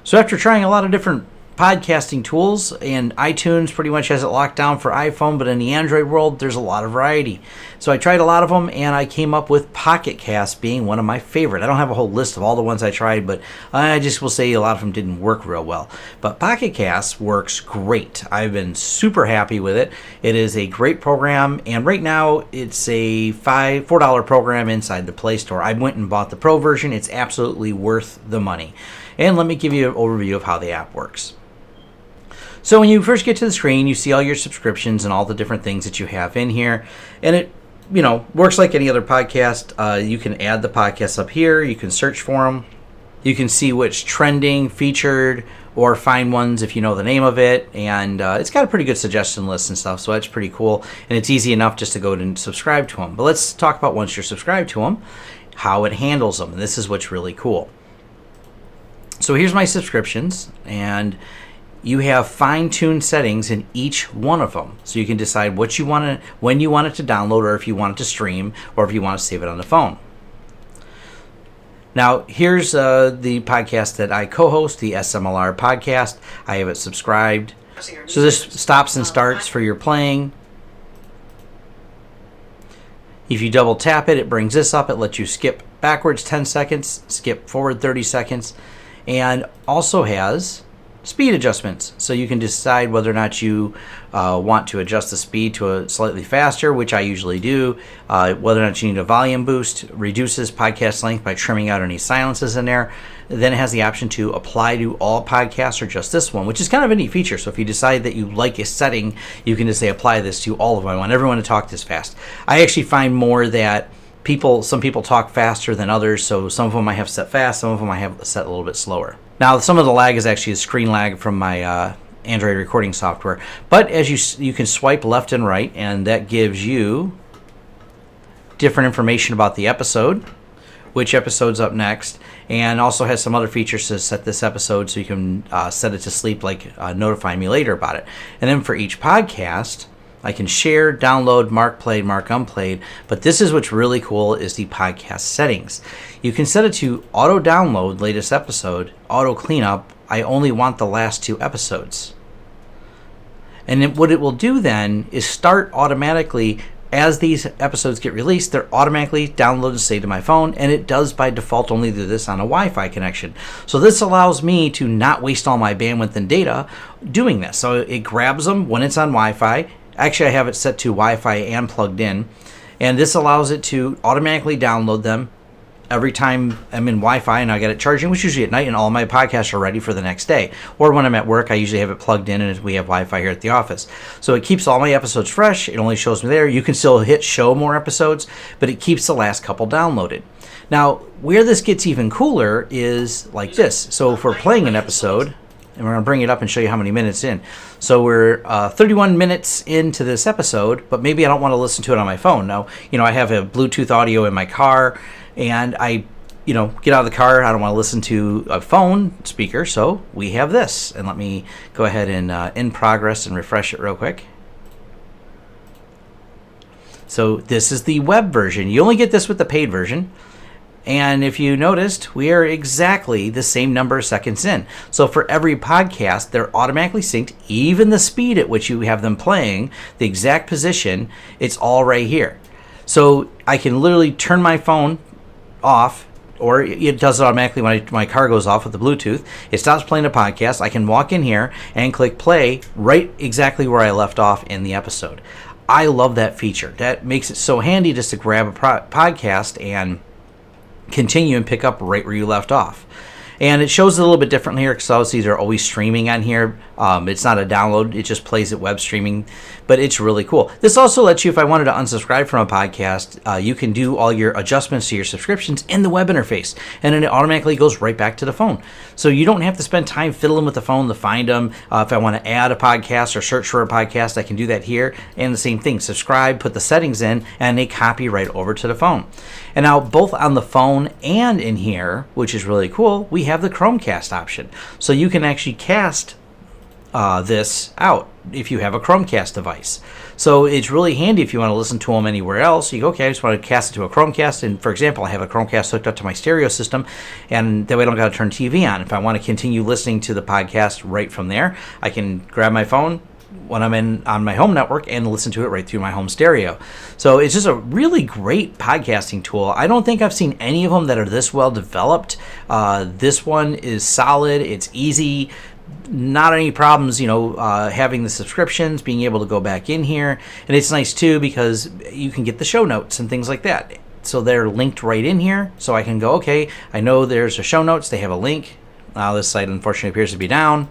So after trying a lot of different podcasting tools, and iTunes pretty much has it locked down for iPhone, but in the Android world, there's a lot of variety. So I tried a lot of them, and I came up with Pocket Cast being one of my favorite. I don't have a whole list of all the ones I tried, but I just will say a lot of them didn't work real well. But Pocket Cast works great. I've been super happy with it. It is a great program, and right now it's a $4 program inside the Play Store. I went and bought the Pro version. It's absolutely worth the money. And let me give you an overview of how the app works. So when you first get to the screen, you see all your subscriptions and all the different things that you have in here. And it, works like any other podcast. You can add the podcasts up here. You can search for them. You can see which trending, featured, or find ones if you know the name of it. And it's got a pretty good suggestion list and stuff, so that's pretty cool. And it's easy enough just to go and subscribe to them. But let's talk about once you're subscribed to them, how it handles them. And this is what's really cool. So here's my subscriptions, and you have fine-tuned settings in each one of them. So you can decide what you want to, when you want it to download, or if you want it to stream, or if you want to save it on the phone. Now, here's the podcast that I co-host, the SMLR podcast. I have it subscribed. So this stops and starts for your playing. If you double tap it, it brings this up. It lets you skip backwards 10 seconds, skip forward 30 seconds, and also has speed adjustments, so you can decide whether or not you want to adjust the speed to a slightly faster, which I usually do, whether or not you need a volume boost, reduces podcast length by trimming out any silences in there. Then it has the option to apply to all podcasts or just this one, which is kind of a neat feature. So if you decide that you like a setting, you can just say apply this to all of them. I want everyone to talk this fast. I actually find more that some people talk faster than others, so some of them I have set fast, some of them I have set a little bit slower. Now, some of the lag is actually a screen lag from my Android recording software, but as you can swipe left and right, and that gives you different information about the episode, which episode's up next, and also has some other features to set this episode, so you can set it to sleep, like notify me later about it. And then for each podcast, I can share, download, mark played, mark unplayed, but this is what's really cool is the podcast settings. You can set it to auto download latest episode, auto cleanup. I only want the last 2 episodes. And what it will do then is start automatically as these episodes get released. They're automatically downloaded and saved to my phone, and it does by default only do this on a Wi-Fi connection. So this allows me to not waste all my bandwidth and data doing this. So it grabs them when it's on Wi-Fi. Actually, I have it set to Wi-Fi and plugged in, and this allows it to automatically download them every time I'm in Wi-Fi and I get it charging, which is usually at night, and all my podcasts are ready for the next day. Or when I'm at work, I usually have it plugged in, and we have Wi-Fi here at the office. So it keeps all my episodes fresh. It only shows me there. You can still hit show more episodes, but it keeps the last couple downloaded. Now, where this gets even cooler is like this. So if we're playing an episode, and we're going to bring it up and show you how many minutes in. So we're 31 minutes into this episode, but maybe I don't want to listen to it on my phone. Now, I have a Bluetooth audio in my car, and I, get out of the car. I don't want to listen to a phone speaker, so we have this. And let me go ahead and in progress and refresh it real quick. So this is the web version. You only get this with the paid version. And if you noticed, we are exactly the same number of seconds in. So for every podcast, they're automatically synced, even the speed at which you have them playing, the exact position, it's all right here. So I can literally turn my phone off, or it does it automatically when my car goes off with the Bluetooth. It stops playing the podcast. I can walk in here and click play right exactly where I left off in the episode. I love that feature. That makes it so handy just to grab a podcast and continue and pick up right where you left off. And it shows it a little bit differently here because obviously they're always streaming on here. It's not a download. It just plays it web streaming, but it's really cool. This also lets you, if I wanted to unsubscribe from a podcast, you can do all your adjustments to your subscriptions in the web interface, and then it automatically goes right back to the phone. So you don't have to spend time fiddling with the phone to find them. If I want to add a podcast or search for a podcast, I can do that here. And the same thing, subscribe, put the settings in, and they copy right over to the phone. And now both on the phone and in here, which is really cool, we have the Chromecast option. So you can actually cast this out if you have a Chromecast device. So it's really handy if you want to listen to them anywhere else. You go, okay, I just want to cast it to a Chromecast. And for example, I have a Chromecast hooked up to my stereo system, and that way I don't got to turn TV on. If I want to continue listening to the podcast right from there, I can grab my phone when I'm on my home network and listen to it right through my home stereo. So it's just a really great podcasting tool. I don't think I've seen any of them that are this well developed. This one is solid. It's easy. Not any problems, having the subscriptions, being able to go back in here. And it's nice too because you can get the show notes and things like that. So they're linked right in here. So I can go, okay, I know there's a show notes. They have a link. This site unfortunately appears to be down,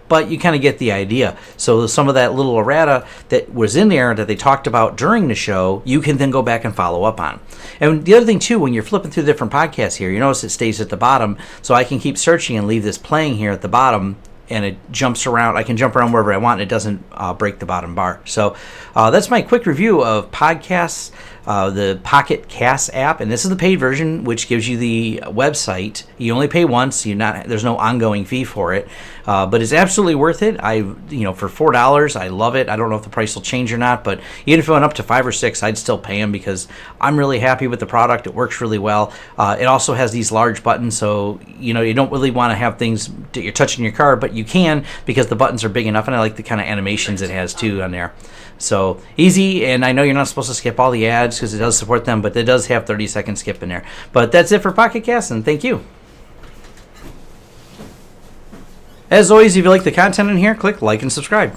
but you kind of get the idea. So some of that little errata that was in there that they talked about during the show, you can then go back and follow up on. And the other thing too, when you're flipping through different podcasts here, you notice it stays at the bottom. So I can keep searching and leave this playing here at the bottom, and it jumps around. I can jump around wherever I want, and it doesn't break the bottom bar. So that's my quick review of podcasts, the Pocket Cast app, and this is the paid version, which gives you the website. You only pay once. There's no ongoing fee for it, but it's absolutely worth it. For $4, I love it. I don't know if the price will change or not, but even if it went up to $5 or $6, I'd still pay them because I'm really happy with the product. It works really well. It also has these large buttons, so you don't really want to have things that you're touching your car, but you can because the buttons are big enough, and I like the kind of animations it has too on there. So easy, and I know you're not supposed to skip all the ads because it does support them, but it does have 30-second skip in there. But that's it for Pocket Cast, and thank you. As always, if you like the content in here, click like and subscribe.